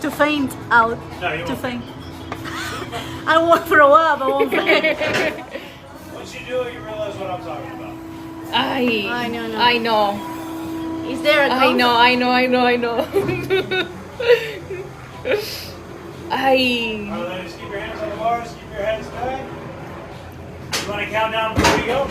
to faint out. No, you to won't. faint. I won't throw up. I won't faint. Once you do it, you realize what I'm talking about. I know, no. I know. Is there a I know. Alright, ladies, keep your hands on the bars, keep your heads back. You want to count down before we go?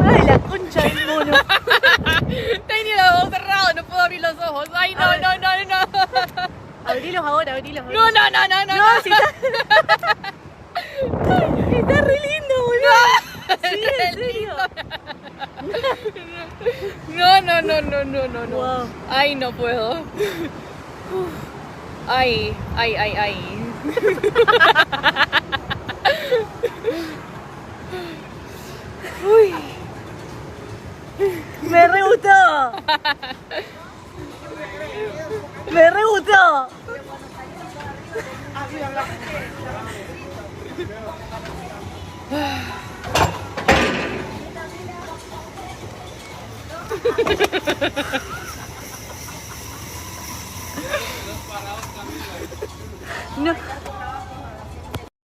Ay, la concha del mono. Tenía los ojos cerrados, no puedo abrir los ojos. Ay, no. Abrilos ahora, abrilos. No. No, si está... Está re lindo, boludo. Sí, en serio. No. Wow. Ay, no puedo. Ay. Uy. Me re gustó. Me re gustó.